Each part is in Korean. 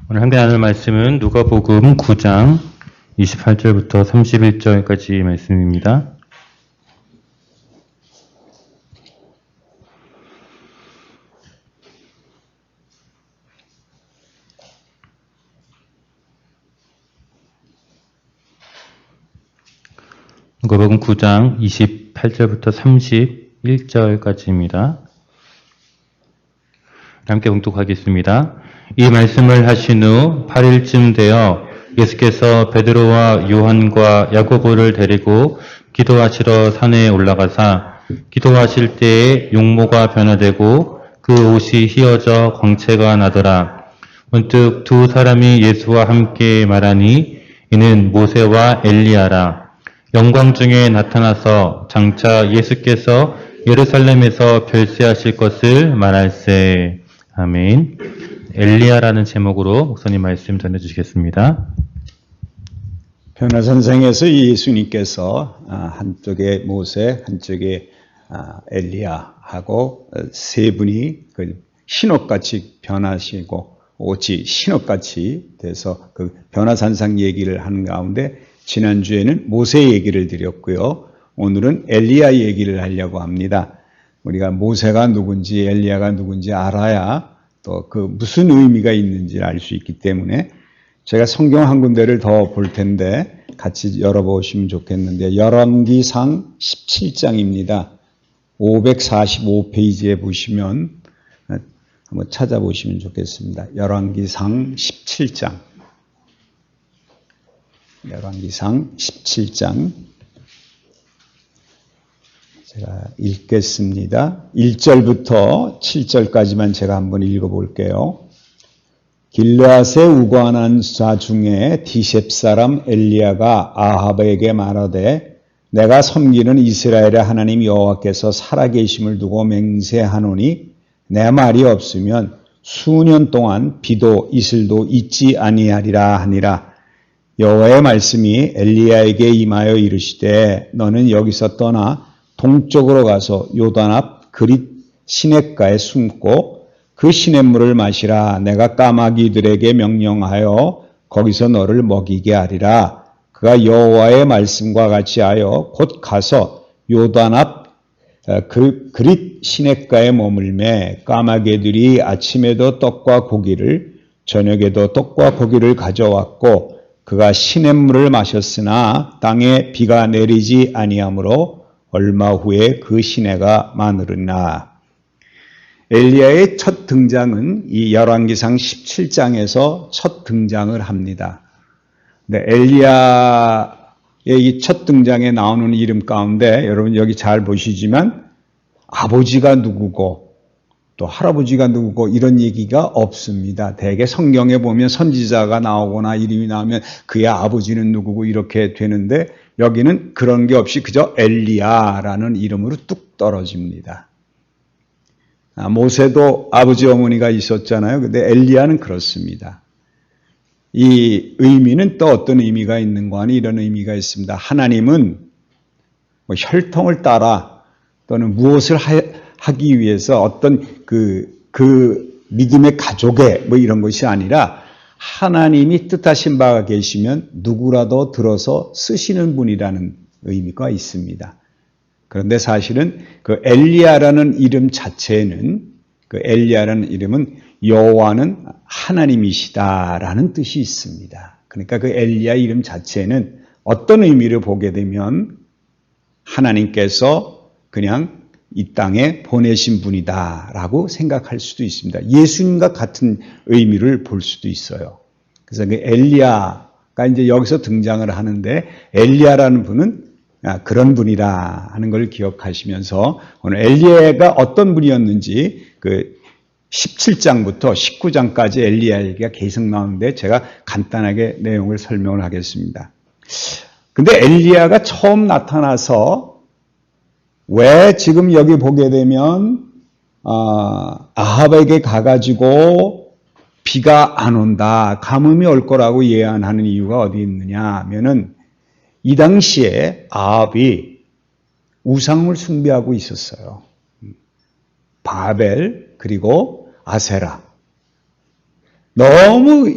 오늘 함께 나눌 말씀은 누가복음 9장 28절부터 31절까지 말씀입니다. 누가복음 9장 28절부터 31절까지입니다. 함께 봉독하겠습니다. 이 말씀을 하신 후 8일쯤 되어 예수께서 베드로와 요한과 야고보를 데리고 기도하시러 산에 올라가사 기도하실 때에 용모가 변화되고 그 옷이 휘어져 광채가 나더라. 문득 두 사람이 예수와 함께 말하니 이는 모세와 엘리야라. 영광 중에 나타나서 장차 예수께서 예루살렘에서 별세하실 것을 말할세. 아멘. 엘리야라는 제목으로 목사님 말씀 전해주시겠습니다. 변화산상에서 예수님께서 한쪽에 모세, 한쪽에 엘리야하고 세 분이 신옥같이 변하시고 옷이 신옥같이 돼서 그 변화산상 얘기를 하는 가운데 지난주에는 모세 얘기를 드렸고요. 오늘은 엘리야 얘기를 하려고 합니다. 우리가 모세가 누군지 엘리야가 누군지 알아야 또 그 무슨 의미가 있는지 알 수 있기 때문에 제가 성경 한 군데를 더 볼 텐데 같이 열어보시면 좋겠는데 열왕기상 17장입니다. 545페이지에 보시면 한번 찾아보시면 좋겠습니다. 열왕기상 17장 열왕기상 17장 제가 읽겠습니다. 1절부터 7절까지만 제가 한번 읽어볼게요. 길르앗에 우관한 자 중에 디셉 사람 엘리야가 아합에게 말하되 내가 섬기는 이스라엘의 하나님 여호와께서 살아계심을 두고 맹세하노니 내 말이 없으면 수년 동안 비도 이슬도 있지 아니하리라 하니라. 여호와의 말씀이 엘리야에게 임하여 이르시되 너는 여기서 떠나 동쪽으로 가서 요단 앞 그릿 시냇가에 숨고 그 시냇물을 마시라. 내가 까마귀들에게 명령하여 거기서 너를 먹이게 하리라. 그가 여호와의 말씀과 같이 하여 곧 가서 요단 앞 그 그릿 시냇가에 머물매 까마귀들이 아침에도 떡과 고기를 저녁에도 떡과 고기를 가져왔고 그가 시냇물을 마셨으나 땅에 비가 내리지 아니하므로 얼마 후에 그 시내가 마르니라. 엘리야의 첫 등장은 이 열왕기상 17장에서 첫 등장을 합니다. 근데 엘리야의 이 첫 등장에 나오는 이름 가운데 여러분 여기 잘 보시지만 아버지가 누구고 또 할아버지가 누구고 이런 얘기가 없습니다. 대개 성경에 보면 선지자가 나오거나 이름이 나오면 그의 아버지는 누구고 이렇게 되는데 여기는 그런 게 없이 그저 엘리야라는 이름으로 뚝 떨어집니다. 모세도 아버지 어머니가 있었잖아요. 근데 엘리야는 그렇습니다. 이 의미는 또 어떤 의미가 있는가 하니 이런 의미가 있습니다. 하나님은 뭐 혈통을 따라 또는 무엇을 하기 위해서 어떤 그 믿음의 가족의 뭐 이런 것이 아니라 하나님이 뜻하신 바가 계시면 누구라도 들어서 쓰시는 분이라는 의미가 있습니다. 그런데 사실은 그 엘리야라는 이름 자체는 그 엘리야라는 이름은 여호와는 하나님이시다라는 뜻이 있습니다. 그러니까 그 엘리야 이름 자체는 어떤 의미를 보게 되면 하나님께서 그냥 이 땅에 보내신 분이다라고 생각할 수도 있습니다. 예수님과 같은 의미를 볼 수도 있어요. 그래서 그 엘리야가 이제 여기서 등장을 하는데 엘리야라는 분은 그런 분이라 하는 걸 기억하시면서 오늘 엘리야가 어떤 분이었는지 그 17장부터 19장까지 엘리야 얘기가 계속 나오는데 제가 간단하게 내용을 설명을 하겠습니다. 근데 엘리야가 처음 나타나서 왜 지금 여기 보게 되면 아합에게 가가지고 비가 안 온다, 가뭄이 올 거라고 예언하는 이유가 어디 있느냐 하면은 이 당시에 아합이 우상을 숭배하고 있었어요. 바벨 그리고 아세라. 너무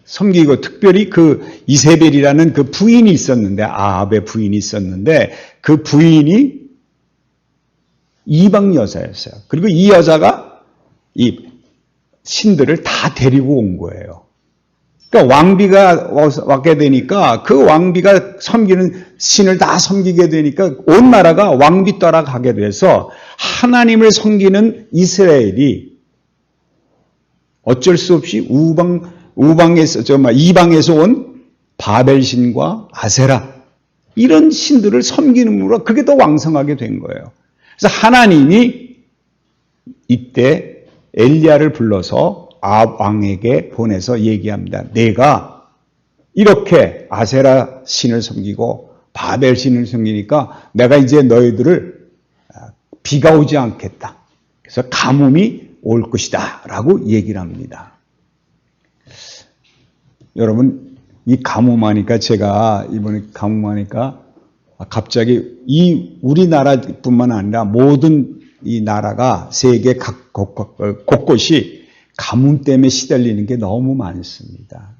섬기고, 특별히 그 이세벨이라는 그 부인이 있었는데, 아합의 부인이 있었는데, 그 부인이 이방 여자였어요. 그리고 이 여자가 이 신들을 다 데리고 온 거예요. 그러니까 왕비가 왔게 되니까 그 왕비가 섬기는 신을 다 섬기게 되니까 온 나라가 왕비 따라가게 돼서 하나님을 섬기는 이스라엘이 어쩔 수 없이 이방에서 온 바벨신과 아세라 이런 신들을 섬기는으로 그게 더 왕성하게 된 거예요. 그래서 하나님이 이때 엘리야를 불러서 아합 왕에게 보내서 얘기합니다. 내가 이렇게 아세라 신을 섬기고 바벨 신을 섬기니까 내가 이제 너희들을 비가 오지 않겠다. 그래서 가뭄이 올 것이다 라고 얘기를 합니다. 여러분, 이 가뭄하니까 제가 이번에 가뭄하니까 갑자기 이 우리나라뿐만 아니라 모든 이 나라가 세계 각 곳곳이 가뭄 때문에 시달리는 게 너무 많습니다.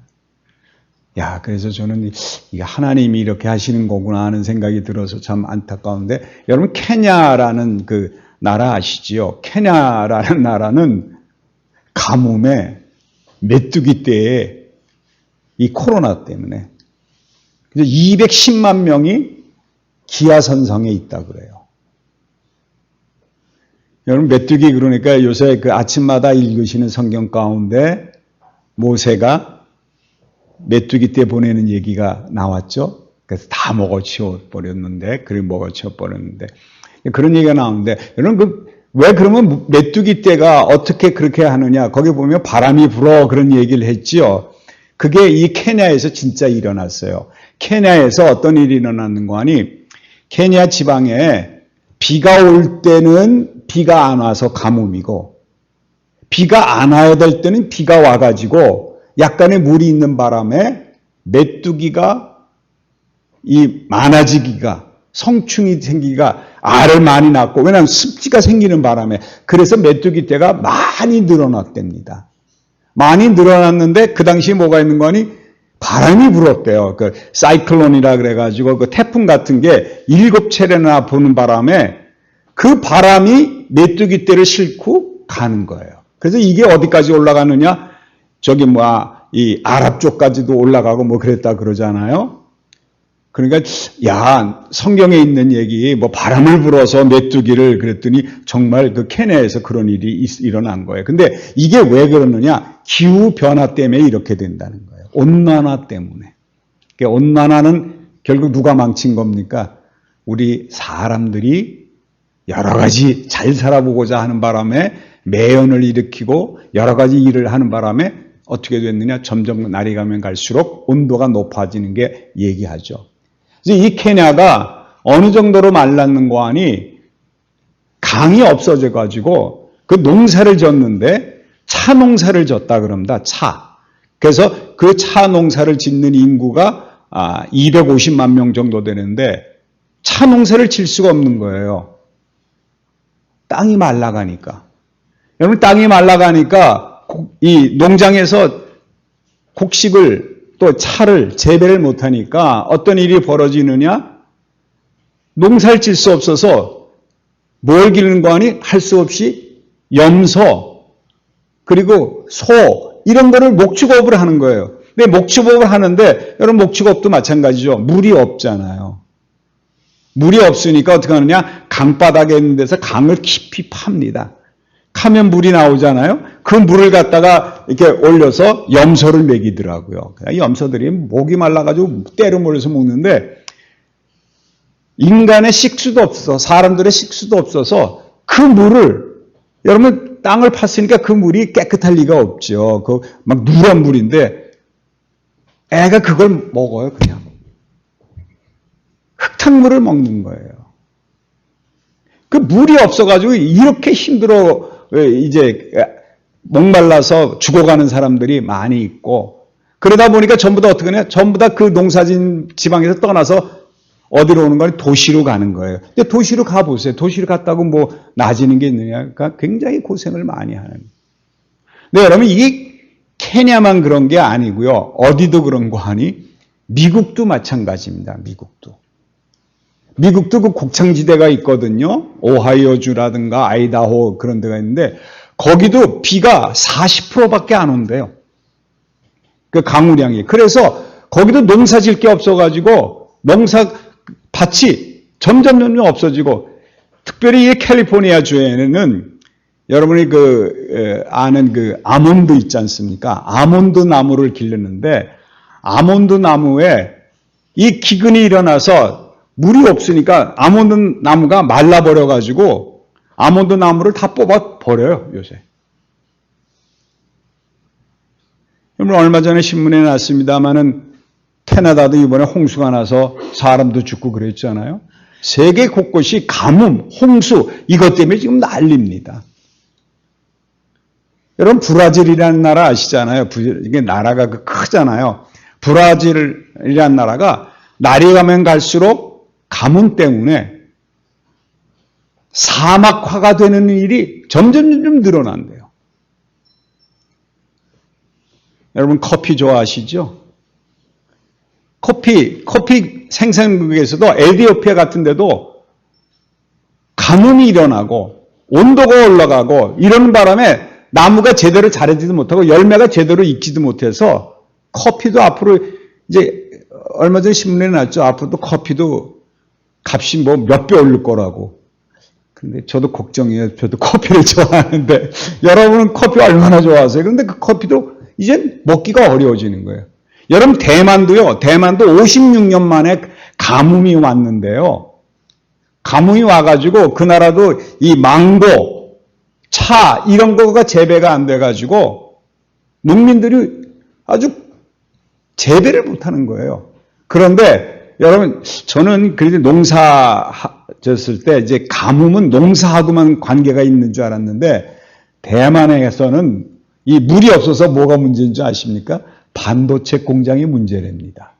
야, 그래서 저는 이게 하나님이 이렇게 하시는 거구나 하는 생각이 들어서 참 안타까운데, 여러분 케냐라는 그 나라 아시지요? 케냐라는 나라는 가뭄에 메뚜기 때에 이 코로나 때문에 210만 명이 기아선상에 있다 그래요. 여러분 메뚜기 그러니까 요새 그 아침마다 읽으시는 성경 가운데 모세가 메뚜기 때 보내는 얘기가 나왔죠. 그래서 다 먹어치워 버렸는데, 그런 얘기가 나오는데, 여러분 왜 그러면 메뚜기 떼가 어떻게 그렇게 하느냐? 거기 보면 바람이 불어 그런 얘기를 했지요. 그게 이 케냐에서 진짜 일어났어요. 케냐에서 어떤 일이 일어났는가 하니, 케냐 지방에 비가 올 때는 비가 안 와서 가뭄이고, 비가 안 와야 될 때는 비가 와가지고 약간의 물이 있는 바람에 메뚜기가 많아지기가, 성충이 생기기가 알을 많이 낳고, 왜냐하면 습지가 생기는 바람에, 그래서 메뚜기 떼가 많이 늘어났답니다. 많이 늘어났는데 그 당시에 뭐가 있는 거니? 바람이 불었대요. 그 사이클론이라 그래가지고 그 태풍 같은 게 7차례나 부는 바람에 그 바람이 메뚜기 떼를 싣고 가는 거예요. 그래서 이게 어디까지 올라가느냐? 이 아랍 쪽까지도 올라가고 그랬다 그러잖아요. 그러니까 성경에 있는 얘기 바람을 불어서 메뚜기를 그랬더니 정말 그 케냐에서 그런 일이 일어난 거예요. 근데 이게 왜 그러느냐? 기후 변화 때문에 이렇게 된다는 거예요. 온난화 때문에. 그러니까 온난화는 결국 누가 망친 겁니까? 우리 사람들이 여러 가지 잘 살아보고자 하는 바람에 매연을 일으키고 여러 가지 일을 하는 바람에 어떻게 됐느냐? 점점 날이 가면 갈수록 온도가 높아지는 게 얘기하죠. 이 케냐가 어느 정도로 말랐는가 하니 강이 없어져 가지고 그 농사를 졌는데 차 농사를 졌다 그럽니다. 차. 그래서 그 차 농사를 짓는 인구가 250만 명 정도 되는데 차 농사를 질 수가 없는 거예요. 땅이 말라가니까. 여러분 땅이 말라가니까 이 농장에서 곡식을 또 차를 재배를 못하니까 어떤 일이 벌어지느냐? 농사를 질 수 없어서 뭘 기르는 거 아니? 할 수 없이 염소 그리고 소 이런 거를 목축업을 하는 거예요. 근데 목축업을 하는데 여러분 목축업도 마찬가지죠. 물이 없잖아요. 물이 없으니까 어떻게 하느냐? 강바닥에 있는 데서 강을 깊이 팝니다. 하면 물이 나오잖아요. 그 물을 갖다가 이렇게 올려서 염소를 먹이더라고요. 염소들이 목이 말라가지고 때로 몰려서 먹는데 인간의 식수도 없어서 사람들의 식수도 없어서 그 물을 여러분 땅을 팠으니까 그 물이 깨끗할 리가 없죠. 그 막 누런 물인데 애가 그걸 먹어요 그냥. 흙탕물을 먹는 거예요. 그 물이 없어가지고 이렇게 힘들어 이제 목말라서 죽어가는 사람들이 많이 있고 그러다 보니까 전부 다 어떻게 하냐? 전부 다 그 농사진 지방에서 떠나서 어디로 오는 거니? 도시로 가는 거예요. 근데 도시로 가보세요. 도시로 갔다고 나아지는 게 있느냐? 그러니까 굉장히 고생을 많이 하는. 근데 여러분 케냐만 그런 게 아니고요. 어디도 그런 거 아니? 미국도 마찬가지입니다. 미국도 그 곡창지대가 있거든요. 오하이오주라든가 아이다호 그런 데가 있는데 거기도 비가 40%밖에 안 온대요. 그 강우량이. 그래서 거기도 농사 질 게 없어가지고 농사 밭이 점점 없어지고 특별히 이 캘리포니아 주에는 여러분이 아는 그 아몬드 있지 않습니까? 아몬드 나무를 기르는데 아몬드 나무에 이 기근이 일어나서 물이 없으니까 아몬드 나무가 말라버려가지고 아몬드 나무를 다 뽑아버려요, 요새. 여러분, 얼마 전에 신문에 났습니다마는 캐나다도 이번에 홍수가 나서 사람도 죽고 그랬잖아요. 세계 곳곳이 가뭄, 홍수, 이것 때문에 지금 난립니다. 여러분, 브라질이라는 나라 아시잖아요. 이게 나라가 크잖아요. 브라질이라는 나라가 날이 가면 갈수록 가뭄 때문에 사막화가 되는 일이 점점 늘어난대요. 여러분, 커피 좋아하시죠? 커피 생산국에서도 에티오피아 같은 데도 가뭄이 일어나고 온도가 올라가고 이런 바람에 나무가 제대로 자라지도 못하고 열매가 제대로 익지도 못해서 커피도 앞으로 이제 얼마 전에 신문에 났죠. 앞으로도 커피도 값이 뭐 몇 배 오를 거라고. 근데 저도 걱정이에요. 저도 커피를 좋아하는데 여러분은 커피 얼마나 좋아하세요? 그런데 그 커피도 이제 먹기가 어려워지는 거예요. 여러분 대만도 56년 만에 가뭄이 왔는데요. 가뭄이 와가지고 그 나라도 이 망고, 차 이런 거가 재배가 안 돼가지고 농민들이 아주 재배를 못하는 거예요. 그런데 여러분 저는 그래도 농사 졌을 때 이제 가뭄은 농사하고만 관계가 있는 줄 알았는데 대만에서는 이 물이 없어서 뭐가 문제인 줄 아십니까? 반도체 공장이 문제랍니다.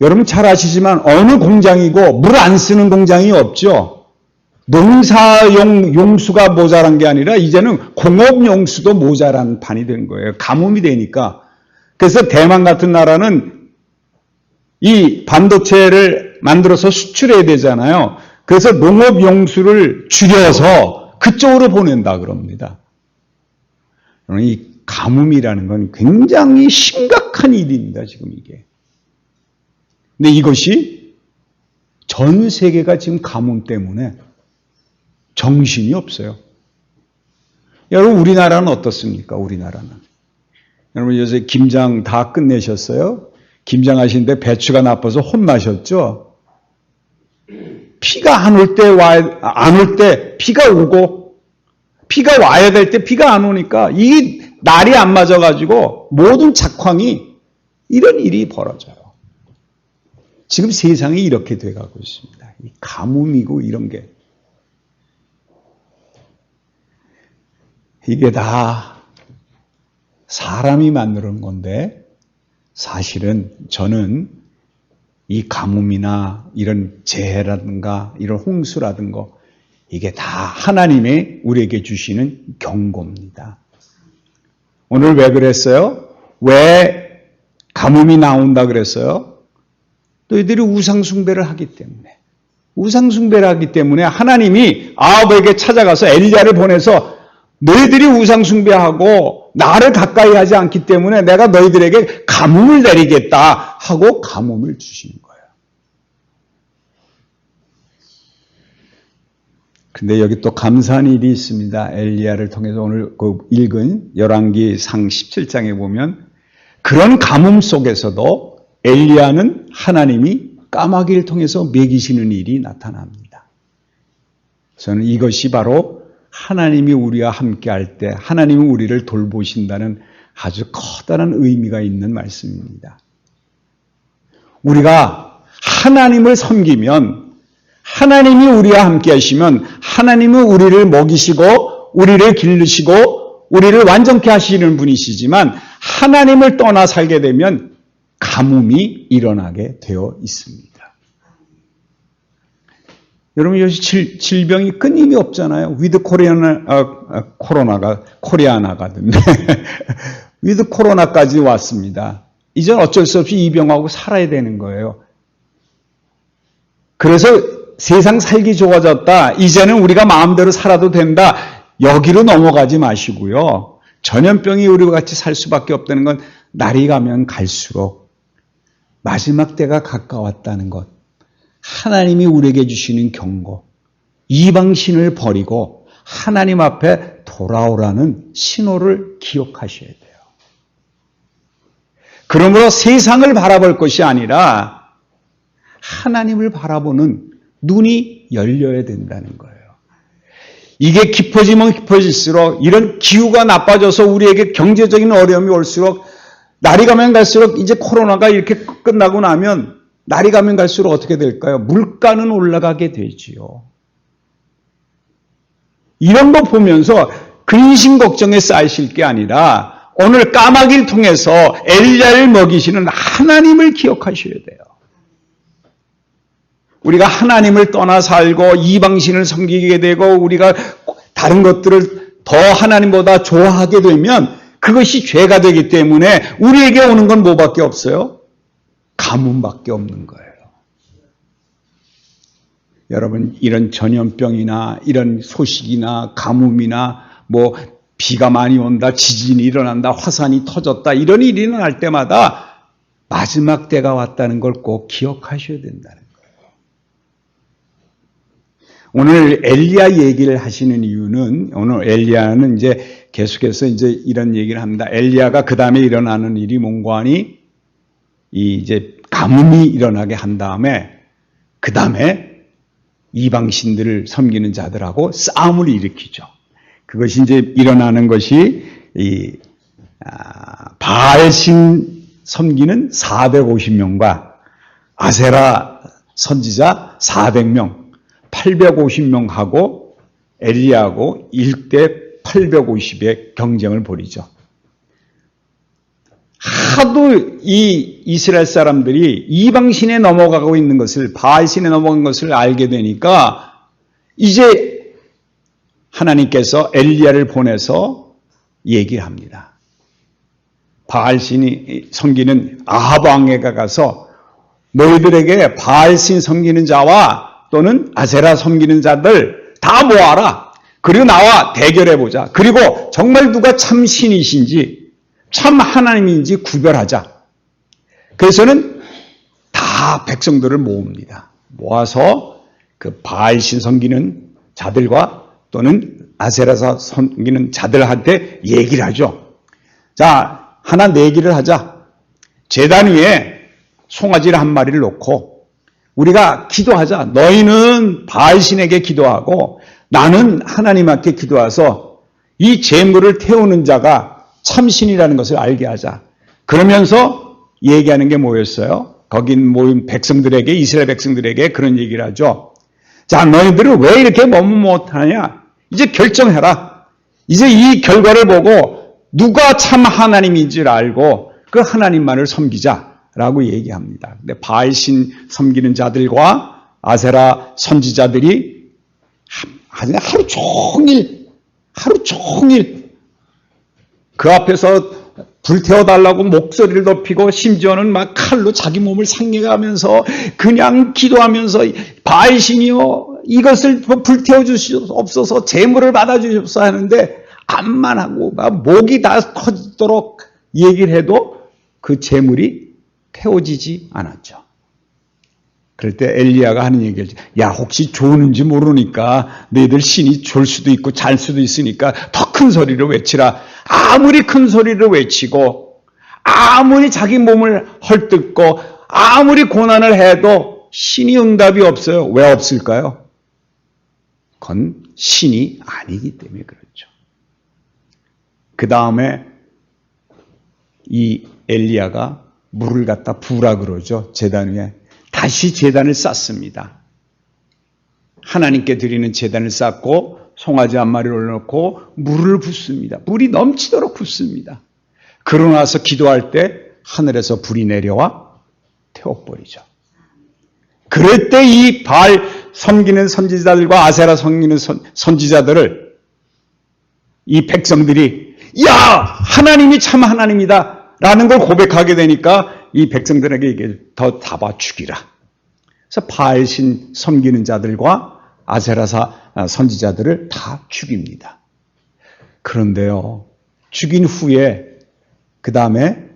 여러분 잘 아시지만 어느 공장이고 물 안 쓰는 공장이 없죠. 농사용 용수가 모자란 게 아니라 이제는 공업 용수도 모자란 판이 된 거예요. 가뭄이 되니까. 그래서 대만 같은 나라는 이 반도체를 만들어서 수출해야 되잖아요. 그래서 농업 용수를 줄여서 그쪽으로 보낸다 그럽니다. 이 가뭄이라는 건 굉장히 심각한 일입니다. 지금 이게. 근데 이것이 전 세계가 지금 가뭄 때문에 정신이 없어요. 여러분 우리나라는 어떻습니까? 우리나라는. 여러분 요새 김장 다 끝내셨어요? 김장 하시는데 배추가 나빠서 혼나셨죠? 비가 안 올 때 비가 오고 비가 와야 될 때 비가 안 오니까 이 날이 안 맞아가지고 모든 작황이 이런 일이 벌어져요. 지금 세상이 이렇게 돼가고 있습니다. 이 가뭄이고 이런 게. 이게 다 사람이 만드는 건데 사실은 저는 이 가뭄이나 이런 재해라든가 이런 홍수라든가 이게 다 하나님의 우리에게 주시는 경고입니다. 오늘 왜 그랬어요? 왜 가뭄이 나온다 그랬어요? 너희들이 우상숭배를 하기 때문에. 우상숭배를 하기 때문에 하나님이 아합에게 찾아가서 엘리야를 보내서 너희들이 우상숭배하고 나를 가까이 하지 않기 때문에 내가 너희들에게 가뭄을 내리겠다 하고 가뭄을 주시는 거예요. 근데 여기 또 감사한 일이 있습니다. 엘리야를 통해서 오늘 읽은 열왕기상 17장에 보면 그런 가뭄 속에서도 엘리야는 하나님이 까마귀를 통해서 먹이시는 일이 나타납니다. 저는 이것이 바로 하나님이 우리와 함께할 때 하나님이 우리를 돌보신다는 아주 커다란 의미가 있는 말씀입니다. 우리가 하나님을 섬기면 하나님이 우리와 함께 하시면 하나님은 우리를 먹이시고 우리를 기르시고 우리를 완전케 하시는 분이시지만 하나님을 떠나 살게 되면 가뭄이 일어나게 되어 있습니다. 여러분 요새 질병이 끊임이 없잖아요. 위드 코리아나가던데 위드 코로나까지 왔습니다. 이젠 어쩔 수 없이 이 병하고 살아야 되는 거예요. 그래서 세상 살기 좋아졌다. 이제는 우리가 마음대로 살아도 된다. 여기로 넘어가지 마시고요. 전염병이 우리와 같이 살 수밖에 없다는 건 날이 가면 갈수록 마지막 때가 가까웠다는 것. 하나님이 우리에게 주시는 경고. 이방신을 버리고 하나님 앞에 돌아오라는 신호를 기억하셔야 돼요. 그러므로 세상을 바라볼 것이 아니라 하나님을 바라보는 눈이 열려야 된다는 거예요. 이게 깊어지면 깊어질수록 이런 기후가 나빠져서 우리에게 경제적인 어려움이 올수록 날이 가면 갈수록 이제 코로나가 이렇게 끝나고 나면 날이 가면 갈수록 어떻게 될까요? 물가는 올라가게 되지요. 이런 거 보면서 근심 걱정에 쌓이실 게 아니라 오늘 까마귀를 통해서 엘리야를 먹이시는 하나님을 기억하셔야 돼요. 우리가 하나님을 떠나 살고 이방신을 섬기게 되고 우리가 다른 것들을 더 하나님보다 좋아하게 되면 그것이 죄가 되기 때문에 우리에게 오는 건 뭐밖에 없어요? 가뭄밖에 없는 거예요. 여러분 이런 전염병이나 이런 소식이나 가뭄이나 뭐 비가 많이 온다, 지진이 일어난다, 화산이 터졌다 이런 일이 일어날 때마다 마지막 때가 왔다는 걸 꼭 기억하셔야 된다는 거예요. 오늘 엘리야 얘기를 하시는 이유는 오늘 엘리야는 이제 계속해서 이제 이런 얘기를 합니다. 엘리야가 그 다음에 일어나는 일이 뭔고하니 이제 가뭄이 일어나게 한 다음에 그 다음에 이방신들을 섬기는 자들하고 싸움을 일으키죠. 그것이 이제 일어나는 것이 바알신 섬기는 450명과 아세라 선지자 400명 850명하고 엘리야하고 1대 850의 경쟁을 벌이죠. 하도 이 이스라엘 사람들이 이방신에 넘어가고 있는 것을 바알신에 넘어간 것을 알게 되니까 이제 하나님께서 엘리야를 보내서 얘기를 합니다. 바알신이 섬기는 아합 왕에게 가서 너희들에게 바알신 섬기는 자와 또는 아세라 섬기는 자들 다 모아라. 그리고 나와 대결해보자. 그리고 정말 누가 참 신이신지 참 하나님인지 구별하자. 그래서는 다 백성들을 모읍니다. 모아서 그 바알신 섬기는 자들과 또는 아세라사 섬기는 자들한테 얘기를 하죠. 자, 하나 내기를 하자. 제단 위에 송아지를 한 마리를 놓고 우리가 기도하자. 너희는 바알신에게 기도하고 나는 하나님께 기도해서 이 재물을 태우는 자가 참신이라는 것을 알게 하자. 그러면서 얘기하는 게 뭐였어요? 거기 모인 백성들에게, 이스라엘 백성들에게 그런 얘기를 하죠. 자, 너희들은 왜 이렇게 머뭇 못하냐? 이제 결정해라. 이제 이 결과를 보고 누가 참 하나님인지를 알고 그 하나님만을 섬기자라고 얘기합니다. 근데 바알신 섬기는 자들과 아세라 선지자들이 하루 종일 그 앞에서 불태워달라고 목소리를 높이고 심지어는 막 칼로 자기 몸을 상해가면서 그냥 기도하면서 바알신이요 이것을 불태워 주시옵소서 재물을 받아 주시옵소서 하는데 암만 하고 목이 다 터지도록 얘기를 해도 그 재물이 태워지지 않았죠. 그럴 때 엘리야가 하는 얘기를 야 혹시 좋은지 모르니까 너희들 신이 졸 수도 있고 잘 수도 있으니까 더 큰 소리로 외치라. 아무리 큰 소리로 외치고 아무리 자기 몸을 헐뜯고 아무리 고난을 해도 신이 응답이 없어요. 왜 없을까요? 그건 신이 아니기 때문에 그렇죠. 그 다음에 이 엘리야가 물을 갖다 부으라 그러죠. 제단 위에. 다시 제단을 쌓습니다. 하나님께 드리는 제단을 쌓고 송아지 한 마리를 올려놓고 물을 붓습니다. 물이 넘치도록 붓습니다. 그러고 나서 기도할 때 하늘에서 불이 내려와 태워버리죠. 그럴 때 이 바알 섬기는 선지자들과 아세라 섬기는 선지자들을 이 백성들이 야 하나님이 참 하나님이다 라는 걸 고백하게 되니까 이 백성들에게 이게 더 잡아 죽이라. 그래서 바알신 섬기는 자들과 아세라사 선지자들을 다 죽입니다. 그런데요, 죽인 후에 그 다음에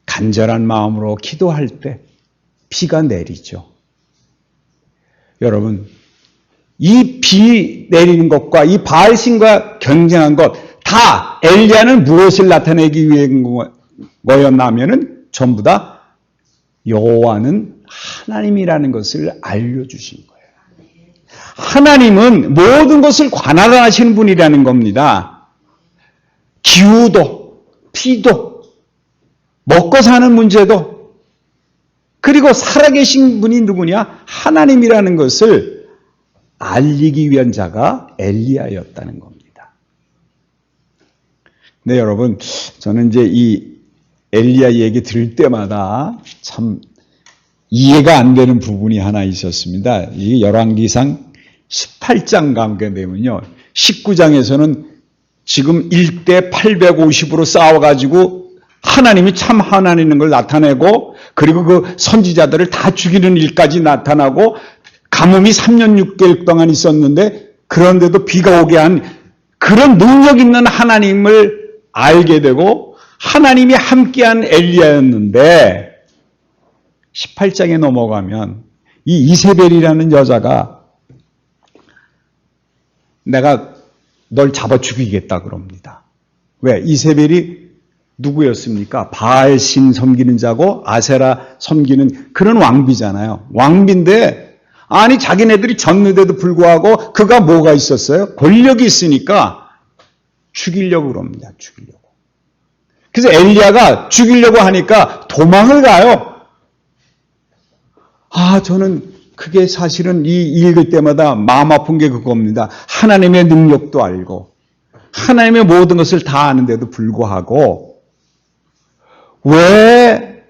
간절한 마음으로 기도할 때 비가 내리죠. 여러분, 이 비 내리는 것과 이 바알신과 경쟁한 것 다 엘리야는 무엇을 나타내기 위한 거였냐면은 전부 다 여호와는 하나님이라는 것을 알려주신 거예요. 하나님은 모든 것을 관할하시는 분이라는 겁니다. 기후도, 비도, 먹고 사는 문제도, 그리고 살아계신 분이 누구냐? 하나님이라는 것을 알리기 위한 자가 엘리야였다는 겁니다. 네, 여러분, 저는 이제 이 엘리야 얘기 들을 때마다 참 이해가 안 되는 부분이 하나 있었습니다. 이 열왕기상 18장 가게 되면요, 19장에서는 지금 1대 850으로 싸워가지고 하나님이 참 하나님인 걸 나타내고, 그리고 그 선지자들을 다 죽이는 일까지 나타나고, 가뭄이 3년 6개월 동안 있었는데 그런데도 비가 오게 한 그런 능력 있는 하나님을 알게 되고 하나님이 함께한 엘리야였는데, 18장에 넘어가면 이 이세벨이라는 여자가 내가 널 잡아 죽이겠다 그럽니다. 왜? 이세벨이 누구였습니까? 바알신 섬기는 자고 아세라 섬기는 그런 왕비잖아요. 왕비인데 아니 자기네들이 졌는데도 불구하고 그가 뭐가 있었어요? 권력이 있으니까 죽이려고 그럽니다. 죽이려고. 그래서 엘리야가 죽이려고 하니까 도망을 가요. 저는 그게 사실은 이 읽을 때마다 마음 아픈 게 그겁니다. 하나님의 능력도 알고 하나님의 모든 것을 다 아는데도 불구하고 왜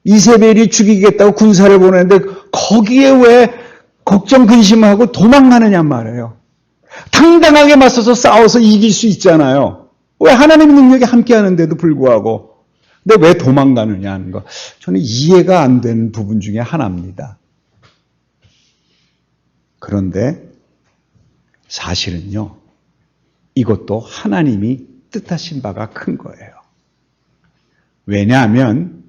이세벨이 죽이겠다고 군사를 보내는데 거기에 왜 걱정 근심하고 도망가느냐 말이에요. 당당하게 맞서서 싸워서 이길 수 있잖아요. 왜 하나님의 능력이 함께 하는데도 불구하고 근데 왜 도망가느냐 하는 거, 저는 이해가 안 되는 부분 중에 하나입니다. 그런데 사실은요, 이것도 하나님이 뜻하신 바가 큰 거예요. 왜냐하면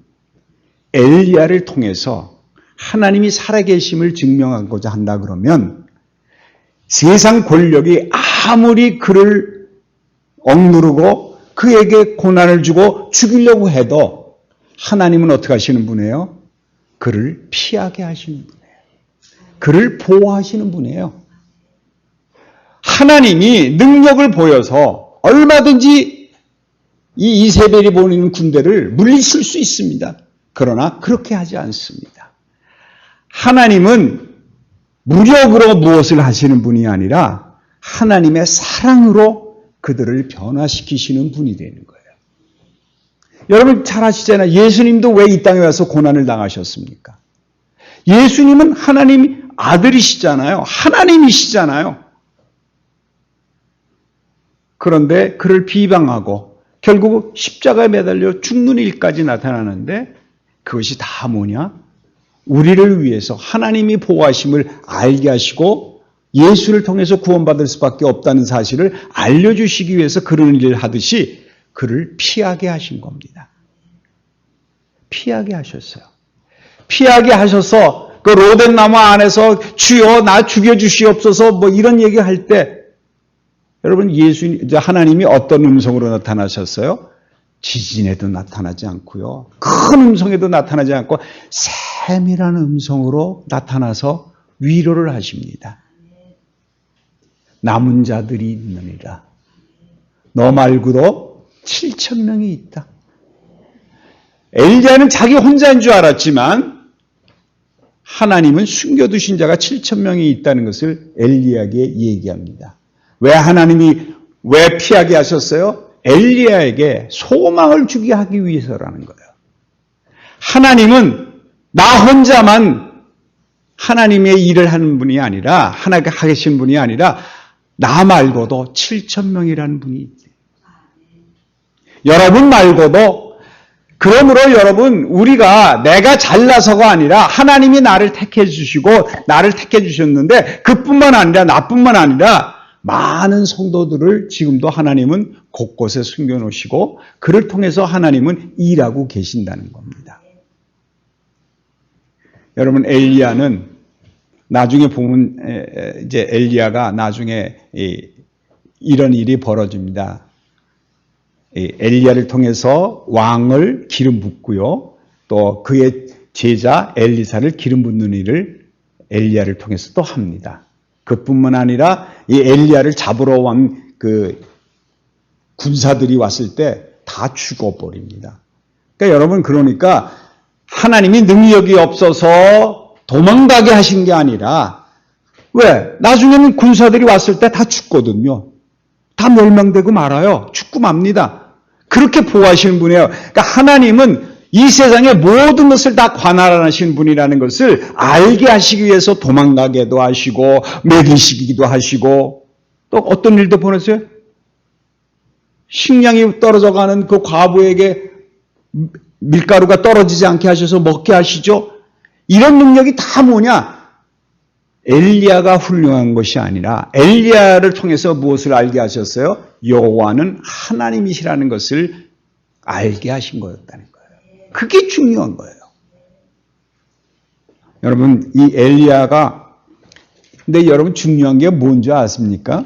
엘리야를 통해서 하나님이 살아계심을 증명하고자 한다 그러면 세상 권력이 아무리 그를 억누르고 그에게 고난을 주고 죽이려고 해도 하나님은 어떻게 하시는 분이에요? 그를 피하게 하시는 분이에요. 그를 보호하시는 분이에요. 하나님이 능력을 보여서 얼마든지 이 이세벨이 보내는 군대를 물리칠 수 있습니다. 그러나 그렇게 하지 않습니다. 하나님은 무력으로 무엇을 하시는 분이 아니라 하나님의 사랑으로 그들을 변화시키시는 분이 되는 거예요. 여러분 잘 아시잖아요. 예수님도 왜 이 땅에 와서 고난을 당하셨습니까? 예수님은 하나님 아들이시잖아요. 하나님이시잖아요. 그런데 그를 비방하고 결국 십자가에 매달려 죽는 일까지 나타나는데 그것이 다 뭐냐? 우리를 위해서 하나님이 보호하심을 알게 하시고 예수를 통해서 구원받을 수밖에 없다는 사실을 알려주시기 위해서 그런 일을 하듯이 그를 피하게 하신 겁니다. 피하게 하셨어요. 피하게 하셔서 그 로덴 나무 안에서 주여 나 죽여주시옵소서 뭐 이런 얘기할 때 여러분 하나님이 어떤 음성으로 나타나셨어요? 지진에도 나타나지 않고요. 큰 음성에도 나타나지 않고 세밀한 음성으로 나타나서 위로를 하십니다. 남은 자들이 있느니라. 너 말고도 7,000명이 있다. 엘리야는 자기 혼자인 줄 알았지만 하나님은 숨겨두신 자가 7,000명이 있다는 것을 엘리야에게 얘기합니다. 왜 하나님이 왜 피하게 하셨어요? 엘리야에게 소망을 주게 하기 위해서라는 거예요. 하나님은 나 혼자만 하나님의 일을 하는 분이 아니라, 하나가 하신 분이 아니라, 나 말고도 7,000명이라는 분이 있어요. 여러분 말고도, 그러므로 여러분, 우리가 내가 잘나서가 아니라 하나님이 나를 택해 주시고, 나를 택해 주셨는데, 그뿐만 아니라, 나뿐만 아니라, 많은 성도들을 지금도 하나님은 곳곳에 숨겨놓으시고, 그를 통해서 하나님은 일하고 계신다는 겁니다. 여러분, 엘리야는 나중에 보면 이제 엘리야가 나중에 이런 일이 벌어집니다. 엘리야를 통해서 왕을 기름 붓고요. 또 그의 제자 엘리사를 기름 붓는 일을 엘리야를 통해서 또 합니다. 그뿐만 아니라 이 엘리야를 잡으러 온 그 군사들이 왔을 때 다 죽어버립니다. 그러니까 여러분, 그러니까 하나님이 능력이 없어서 도망가게 하신 게 아니라, 왜? 나중에는 군사들이 왔을 때 다 죽거든요. 다 멸망되고 말아요. 죽고 맙니다. 그렇게 보호하시는 분이에요. 그러니까 하나님은 이 세상의 모든 것을 다 관할하시는 분이라는 것을 알게 하시기 위해서 도망가게도 하시고, 먹이시기도 하시고, 또 어떤 일도 보냈어요? 식량이 떨어져가는 그 과부에게 밀가루가 떨어지지 않게 하셔서 먹게 하시죠. 이런 능력이 다 뭐냐? 엘리야가 훌륭한 것이 아니라 엘리야를 통해서 무엇을 알게 하셨어요? 여호와는 하나님이시라는 것을 알게 하신 거였다는 거예요. 그게 중요한 거예요. 여러분, 이 엘리야가, 근데 여러분 중요한 게 뭔지 아십니까?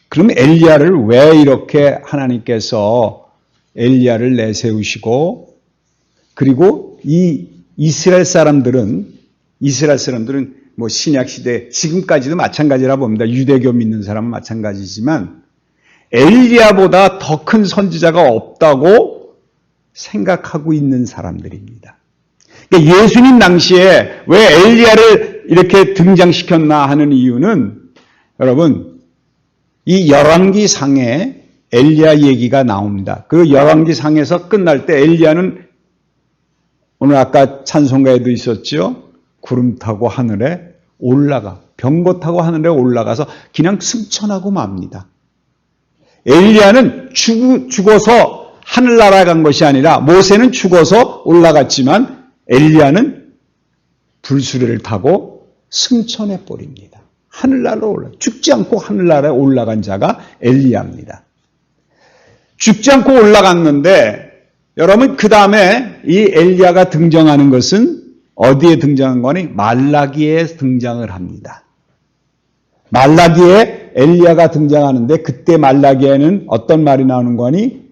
그럼 엘리야를 왜 이렇게 하나님께서 엘리야를 내세우시고, 그리고 이 이스라엘 사람들은 뭐 신약 시대 지금까지도 마찬가지라 봅니다. 유대교 믿는 사람은 마찬가지지만 엘리야보다 더 큰 선지자가 없다고 생각하고 있는 사람들입니다. 그러니까 예수님 당시에 왜 엘리야를 이렇게 등장시켰나 하는 이유는, 여러분, 이 열왕기상에 엘리야 얘기가 나옵니다. 그 열왕기상에서 끝날 때 엘리야는 오늘 아까 찬송가에도 있었죠. 구름 타고 하늘에 올라가, 병거 타고 하늘에 올라가서 그냥 승천하고 맙니다. 엘리야는 죽어서 하늘 날아간 것이 아니라, 모세는 죽어서 올라갔지만 엘리야는 불수레를 타고 승천해 버립니다. 하늘나라로 죽지 않고 하늘나라에 올라간 자가 엘리야입니다. 죽지 않고 올라갔는데, 여러분, 그 다음에 이 엘리야가 등장하는 것은 어디에 등장한 거니? 말라기에 등장을 합니다. 말라기에 엘리야가 등장하는데, 그때 말라기에는 어떤 말이 나오는 거니?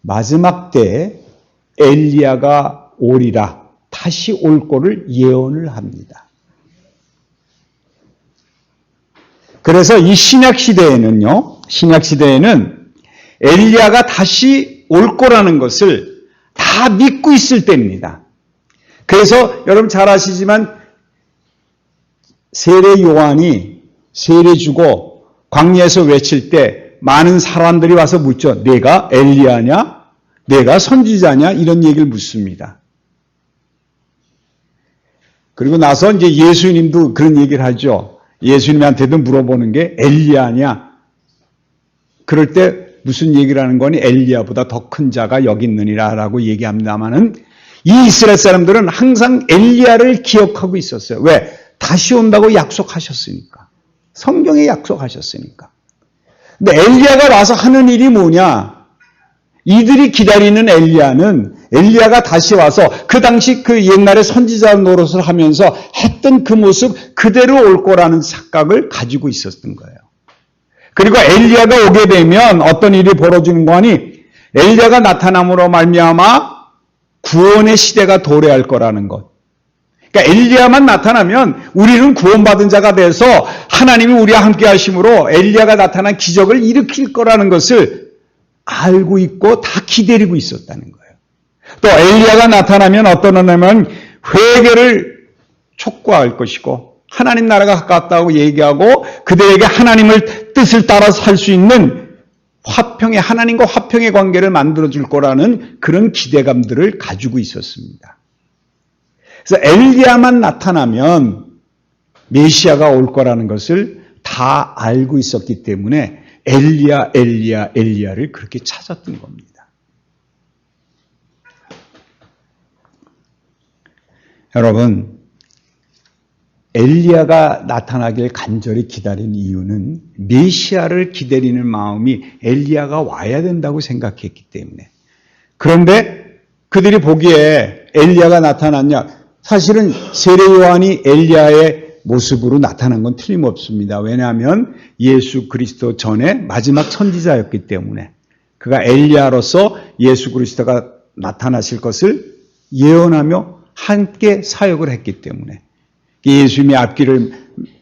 마지막 때에 엘리야가 오리라, 다시 올 거를 예언을 합니다. 그래서 이 신약 시대에는 엘리야가 다시 올 거라는 것을 다 믿고 있을 때입니다. 그래서 여러분 잘 아시지만 세례 요한이 세례 주고 광야에서 외칠 때 많은 사람들이 와서 묻죠. 내가 엘리야냐? 내가 선지자냐? 이런 얘기를 묻습니다. 그리고 나서 이제 예수님도 그런 얘기를 하죠. 예수님한테도 물어보는 게 엘리야냐? 그럴 때 무슨 얘기를 하는 거니? 엘리야보다 더 큰 자가 여기 있느니라라고 얘기합니다만은, 이 이스라엘 사람들은 항상 엘리야를 기억하고 있었어요. 왜? 다시 온다고 약속하셨으니까. 성경에 약속하셨으니까. 근데 엘리야가 와서 하는 일이 뭐냐? 이들이 기다리는 엘리야는, 엘리야가 다시 와서 그 당시 그 옛날에 선지자 노릇을 하면서 했던 그 모습 그대로 올 거라는 착각을 가지고 있었던 거예요. 그리고 엘리야가 오게 되면 어떤 일이 벌어지는 거니? 엘리야가 나타남으로 말미암아 구원의 시대가 도래할 거라는 것. 그러니까 엘리야만 나타나면 우리는 구원받은 자가 돼서 하나님이 우리와 함께 하심으로 엘리야가 나타난 기적을 일으킬 거라는 것을 알고 있고 다 기다리고 있었다는 거예요. 또 엘리야가 나타나면 어떤 하냐면 회개를 촉구할 것이고, 하나님 나라가 가깝다고 얘기하고 그들에게 하나님을 뜻을 따라서 살 수 있는 하나님과 화평의 관계를 만들어줄 거라는 그런 기대감들을 가지고 있었습니다. 그래서 엘리야만 나타나면 메시아가 올 거라는 것을 다 알고 있었기 때문에 엘리야, 엘리야, 엘리야를 그렇게 찾았던 겁니다. 여러분, 엘리야가 나타나길 간절히 기다린 이유는 메시아를 기다리는 마음이 엘리야가 와야 된다고 생각했기 때문에. 그런데 그들이 보기에 엘리야가 나타났냐? 사실은 세례 요한이 엘리야의 모습으로 나타난 건 틀림없습니다. 왜냐하면 예수 그리스도 전에 마지막 선지자였기 때문에 그가 엘리야로서 예수 그리스도가 나타나실 것을 예언하며 함께 사역을 했기 때문에 예수님의 앞길을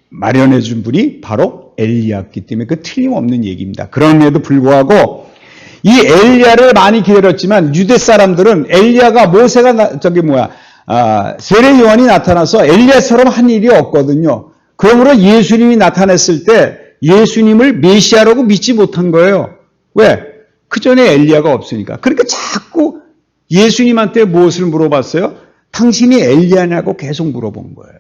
마련해 준 분이 바로 엘리야였기 때문에 그 틀림없는 얘기입니다. 그럼에도 불구하고 이 엘리야를 많이 기다렸지만 유대 사람들은 엘리야가 모세가 세례 요한이 나타나서 엘리야처럼 한 일이 없거든요. 그러므로 예수님이 나타났을 때 예수님을 메시아라고 믿지 못한 거예요. 왜? 그 전에 엘리야가 없으니까. 그러니까 자꾸 예수님한테 무엇을 물어봤어요? 당신이 엘리야냐고 계속 물어본 거예요.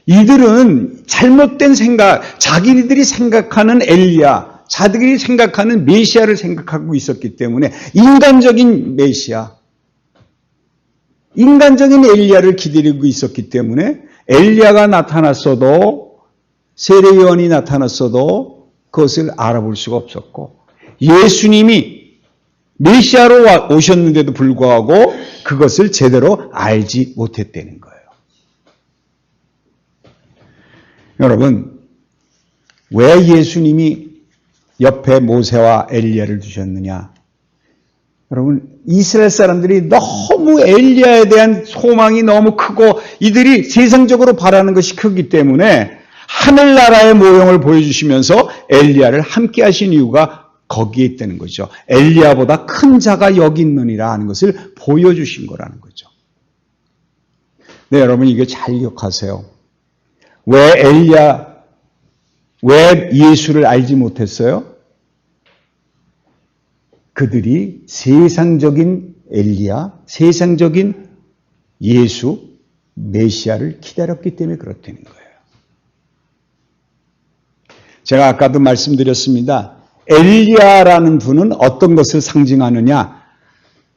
이들은 잘못된 생각, 자기들이 생각하는 엘리야, 자기들이 생각하는 메시아를 생각하고 있었기 때문에 인간적인 메시아, 인간적인 엘리야를 기다리고 있었기 때문에 엘리야가 나타났어도 세례 요한이 나타났어도 그것을 알아볼 수가 없었고 예수님이 메시아로 오셨는데도 불구하고 그것을 제대로 알지 못했다는 거예요. 여러분, 왜 예수님이 옆에 모세와 엘리야를 두셨느냐? 여러분, 이스라엘 사람들이 너무 엘리야에 대한 소망이 너무 크고 이들이 세상적으로 바라는 것이 크기 때문에 하늘나라의 모형을 보여주시면서 엘리야를 함께 하신 이유가 거기에 있다는 거죠. 엘리야보다 큰 자가 여기 있느니라 하는 것을 보여주신 거라는 거죠. 네, 여러분 이거 잘 기억하세요. 왜 예수를 알지 못했어요? 그들이 세상적인 엘리야, 세상적인 예수, 메시아를 기다렸기 때문에 그렇다는 거예요. 제가 아까도 말씀드렸습니다. 엘리야라는 분은 어떤 것을 상징하느냐?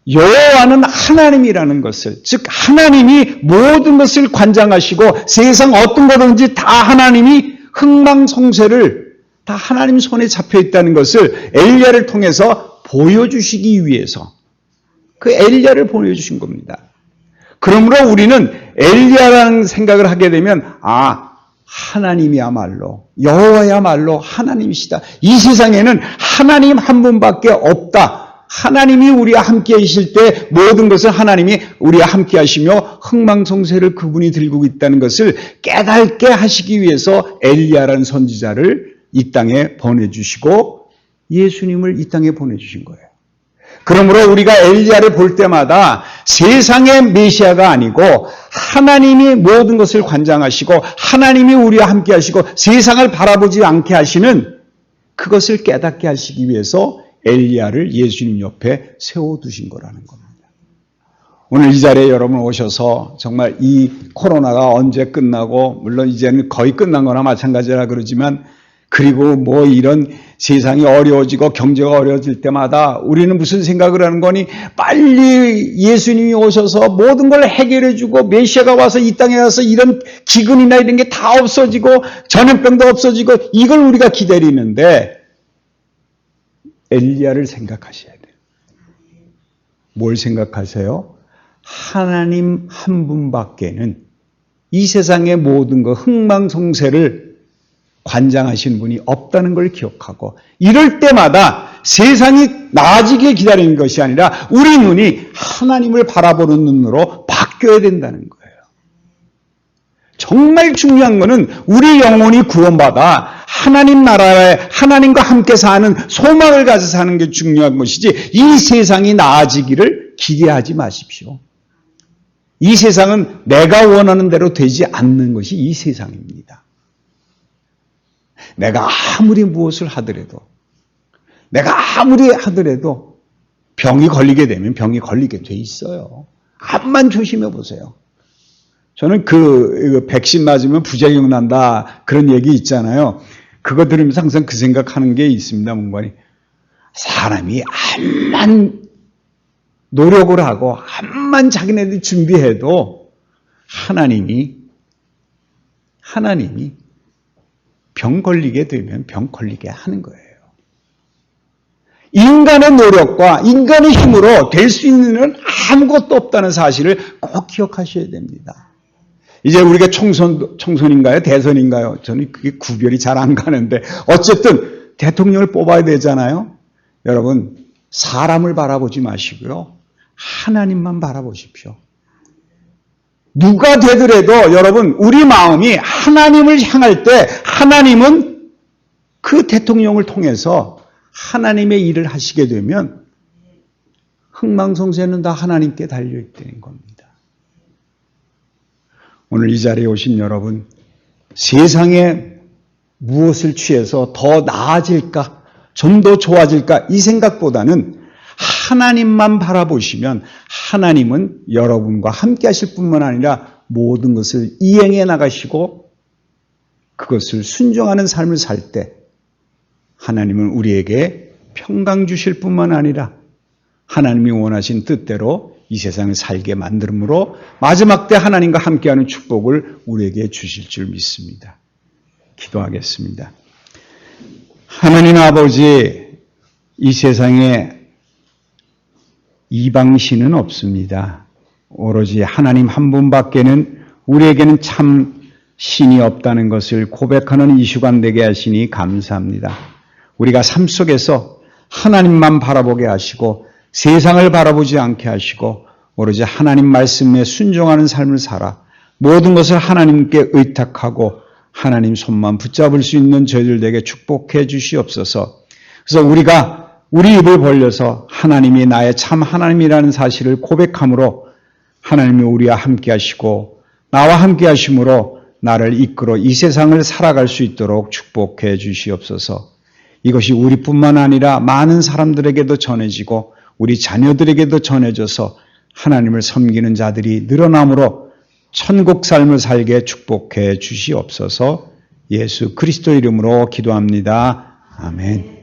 여호와는 하나님이라는 것을, 즉 하나님이 모든 것을 관장하시고 세상 어떤 거든지 다 하나님이 흥망성쇠를 다 하나님 손에 잡혀 있다는 것을 엘리야를 통해서 보여주시기 위해서 그 엘리야를 보여주신 겁니다. 그러므로 우리는 엘리야라는 생각을 하게 되면 하나님이야말로 여호와야말로 하나님이시다. 이 세상에는 하나님 한 분밖에 없다. 하나님이 우리와 함께 하실 때 모든 것을 하나님이 우리와 함께 하시며 흥망성쇠를 그분이 들고 있다는 것을 깨닫게 하시기 위해서 엘리야라는 선지자를 이 땅에 보내주시고 예수님을 이 땅에 보내주신 거예요. 그러므로 우리가 엘리야를 볼 때마다 세상의 메시아가 아니고 하나님이 모든 것을 관장하시고 하나님이 우리와 함께 하시고 세상을 바라보지 않게 하시는 그것을 깨닫게 하시기 위해서 엘리야를 예수님 옆에 세워두신 거라는 겁니다. 오늘 이 자리에 여러분 오셔서 정말 이 코로나가 언제 끝나고 물론 이제는 거의 끝난 거나 마찬가지라 그러지만 그리고 뭐 이런 세상이 어려워지고 경제가 어려워질 때마다 우리는 무슨 생각을 하는 거니? 빨리 예수님이 오셔서 모든 걸 해결해 주고 메시아가 와서 이 땅에 와서 이런 기근이나 이런 게 다 없어지고 전염병도 없어지고 이걸 우리가 기다리는데 엘리야를 생각하셔야 돼요. 뭘 생각하세요? 하나님 한 분밖에는 이 세상의 모든 것 흥망성쇠를 관장하시는 분이 없다는 걸 기억하고 이럴 때마다 세상이 나아지길 기다리는 것이 아니라 우리 눈이 하나님을 바라보는 눈으로 바뀌어야 된다는 거예요. 정말 중요한 것은 우리 영혼이 구원받아 하나님 나라에 하나님과 함께 사는 소망을 가져 사는 게 중요한 것이지 이 세상이 나아지기를 기대하지 마십시오. 이 세상은 내가 원하는 대로 되지 않는 것이 이 세상입니다. 내가 아무리 무엇을 하더라도 내가 아무리 하더라도 병이 걸리게 되면 병이 걸리게 돼 있어요. 암만 조심해 보세요. 저는 그 백신 맞으면 부작용 난다 그런 얘기 있잖아요. 그거 들으면서 항상 그 생각하는 게 있습니다. 뭔가 사람이 암만 노력을 하고 암만 자기네들이 준비해도 하나님이 병 걸리게 되면 병 걸리게 하는 거예요. 인간의 노력과 인간의 힘으로 될 수 있는 일은 아무것도 없다는 사실을 꼭 기억하셔야 됩니다. 이제 우리가 총선인가요? 대선인가요? 저는 그게 구별이 잘 안 가는데 어쨌든 대통령을 뽑아야 되잖아요. 여러분 사람을 바라보지 마시고요. 하나님만 바라보십시오. 누가 되더라도 여러분 우리 마음이 하나님을 향할 때 하나님은 그 대통령을 통해서 하나님의 일을 하시게 되면 흥망성쇠는 다 하나님께 달려있다는 겁니다. 오늘 이 자리에 오신 여러분, 세상에 무엇을 취해서 더 나아질까, 좀 더 좋아질까 이 생각보다는 하나님만 바라보시면 하나님은 여러분과 함께 하실 뿐만 아니라 모든 것을 이행해 나가시고 그것을 순종하는 삶을 살 때 하나님은 우리에게 평강 주실 뿐만 아니라 하나님이 원하신 뜻대로 이 세상을 살게 만들므로 마지막 때 하나님과 함께하는 축복을 우리에게 주실 줄 믿습니다. 기도하겠습니다. 하나님 아버지, 이 세상에 이방신은 없습니다. 오로지 하나님 한 분밖에는 우리에게는 참 신이 없다는 것을 고백하는 이 시간 되게 하시니 감사합니다. 우리가 삶 속에서 하나님만 바라보게 하시고 세상을 바라보지 않게 하시고 오로지 하나님 말씀에 순종하는 삶을 살아 모든 것을 하나님께 의탁하고 하나님 손만 붙잡을 수 있는 저희들에게 축복해 주시옵소서. 그래서 우리가 우리 입을 벌려서 하나님이 나의 참 하나님이라는 사실을 고백함으로 하나님이 우리와 함께 하시고 나와 함께 하심으로 나를 이끌어 이 세상을 살아갈 수 있도록 축복해 주시옵소서. 이것이 우리뿐만 아니라 많은 사람들에게도 전해지고 우리 자녀들에게도 전해져서 하나님을 섬기는 자들이 늘어남으로 천국 삶을 살게 축복해 주시옵소서. 예수 그리스도 이름으로 기도합니다. 아멘.